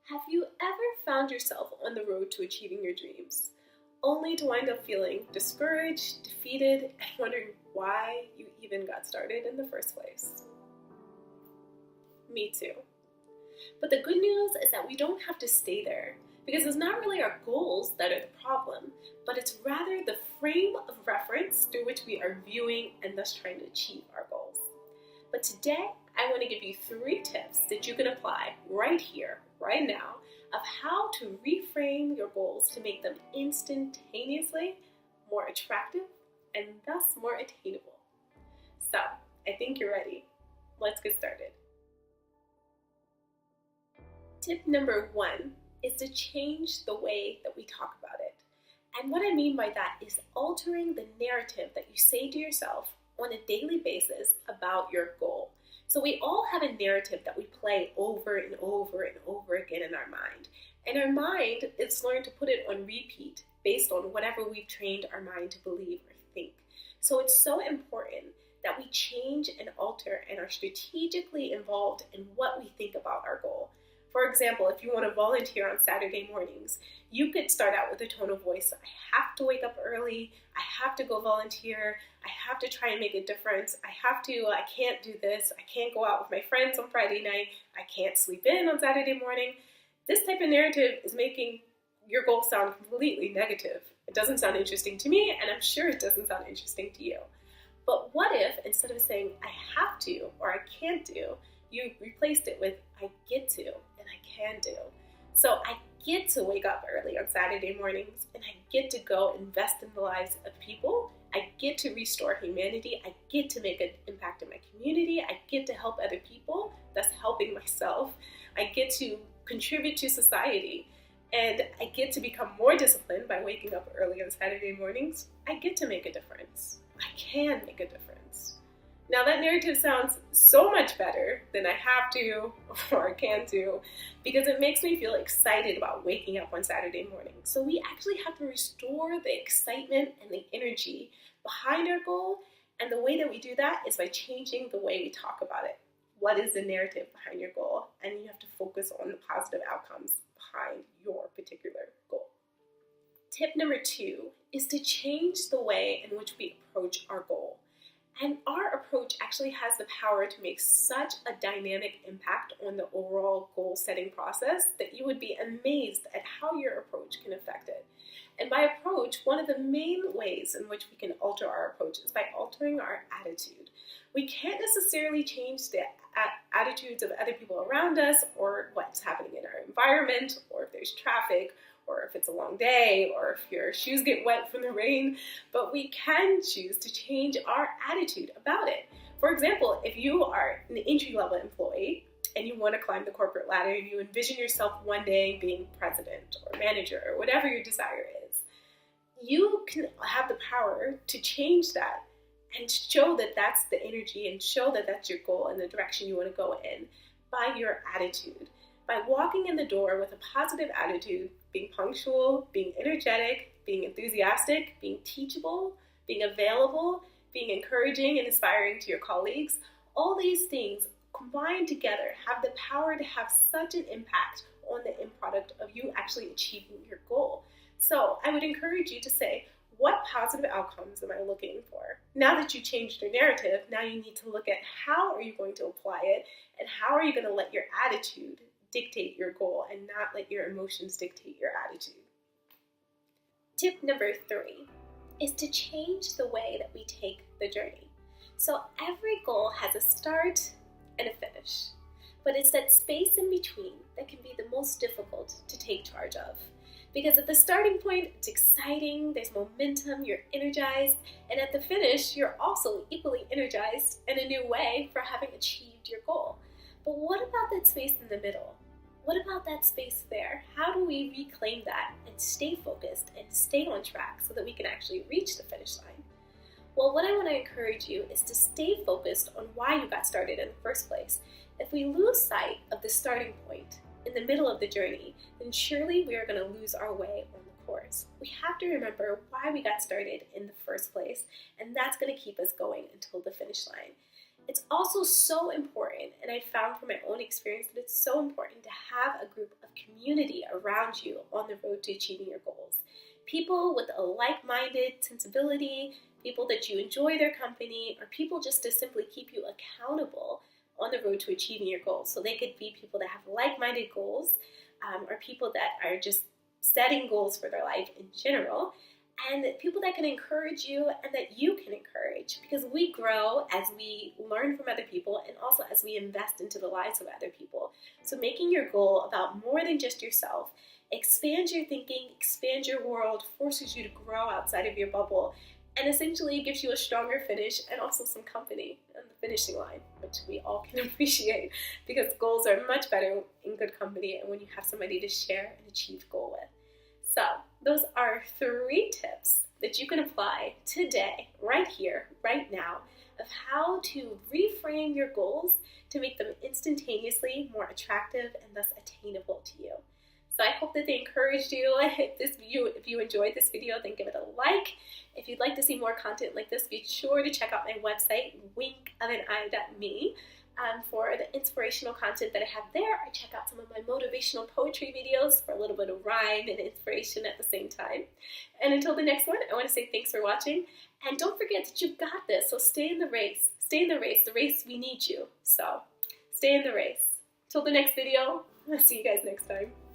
Have you ever found yourself on the road to achieving your dreams, only to wind up feeling discouraged, defeated, and wondering why you even got started in the first place? Me too. But the good news is that we don't have to stay there, because it's not really our goals that are the problem, but it's rather the frame of reference through which we are viewing and thus trying to achieve our goals. But today, I want to give you 3 tips that you can apply right here, right now, of how to reframe your goals to make them instantaneously more attractive and thus more attainable. So, I think you're ready. Let's get started. Tip number 1 is to change the way that we talk about it. And what I mean by that is altering the narrative that you say to yourself on a daily basis about your goal. So we all have a narrative that we play over and over and over again in our mind. And our mind is learned to put it on repeat based on whatever we've trained our mind to believe or think. So it's so important that we change and alter and are strategically involved in what we think about our goal. For example, if you want to volunteer on Saturday mornings, you could start out with a tone of voice. I have to wake up early. I have to go volunteer. I have to try and make a difference. I can't do this. I can't go out with my friends on Friday night. I can't sleep in on Saturday morning. This type of narrative is making your goal sound completely negative. It doesn't sound interesting to me, and I'm sure it doesn't sound interesting to you. But what if, instead of saying I have to or I can't do, you replaced it with I get to and I can do. So I get to wake up early on Saturday mornings and I get to go invest in the lives of people. I get to restore humanity. I get to make an impact in my community. I get to help other people. That's helping myself. I get to contribute to society. And I get to become more disciplined by waking up early on Saturday mornings. I get to make a difference. I can make a difference. Now that narrative sounds so much better than I have to or I can do, because it makes me feel excited about waking up on Saturday morning. So we actually have to restore the excitement and the energy behind our goal, and the way that we do that is by changing the way we talk about it. What is the narrative behind your goal? And you have to focus on the positive outcomes behind your particular goal. Tip number 2 is to change the way in which we approach our goal. And our approach actually has the power to make such a dynamic impact on the overall goal setting process that you would be amazed at how your approach can affect it. And by approach, one of the main ways in which we can alter our approach is by altering our attitude. We can't necessarily change the attitudes of other people around us or what's happening in our environment, or if there's traffic, or if it's a long day, or if your shoes get wet from the rain, but we can choose to change our attitude about it. For example, if you are an entry-level employee and you want to climb the corporate ladder, and you envision yourself one day being president or manager or whatever your desire is, you can have the power to change that and show that that's the energy and show that that's your goal and the direction you want to go in by your attitude. By walking in the door with a positive attitude, being punctual, being energetic, being enthusiastic, being teachable, being available, being encouraging and inspiring to your colleagues, all these things combined together have the power to have such an impact on the end product of you actually achieving your goal. So I would encourage you to say, what positive outcomes am I looking for? Now that you changed your narrative, now you need to look at how are you going to apply it, and how are you going to let your attitude dictate your goal and not let your emotions dictate your attitude. Tip number 3 is to change the way that we take the journey. So every goal has a start and a finish, but it's that space in between that can be the most difficult to take charge of. Because at the starting point, it's exciting, there's momentum, you're energized, and at the finish, you're also equally energized in a new way for having achieved your goal. But what about that space in the middle? What about that space there? How do we reclaim that and stay focused and stay on track so that we can actually reach the finish line? Well, what I want to encourage you is to stay focused on why you got started in the first place. If we lose sight of the starting point in the middle of the journey, then surely we are going to lose our way on the course. We have to remember why we got started in the first place, and that's going to keep us going until the finish line. It's also so important, and I found from my own experience that it's so important to have a group of community community around you on the road to achieving your goals. People with a like-minded sensibility, people that you enjoy their company, or people just to simply keep you accountable on the road to achieving your goals. So they could be people that have like-minded goals, or people that are just setting goals for their life in general, and people that can encourage you and that you can encourage, because we grow as we learn from other people and also as we invest into the lives of other people. So making your goal about more than just yourself expands your thinking, expands your world, forces you to grow outside of your bubble, and essentially gives you a stronger finish and also some company on the finishing line, which we all can appreciate, because goals are much better in good company and when you have somebody to share an achieved goal with. So those are 3 tips that you can apply today, right here, right now, of how to reframe your goals to make them instantaneously more attractive and thus attainable to you. So I hope that they encouraged you. If you enjoyed this video, then give it a like. If you'd like to see more content like this, be sure to check out my website, winkofani.me. For the inspirational content that I have there, I check out some of my motivational poetry videos for a little bit of rhyme and inspiration at the same time. And until the next one, I want to say thanks for watching. And don't forget that you've got this, so stay in the race. Stay in the race. The race, we need you. So stay in the race. Till the next video, I'll see you guys next time.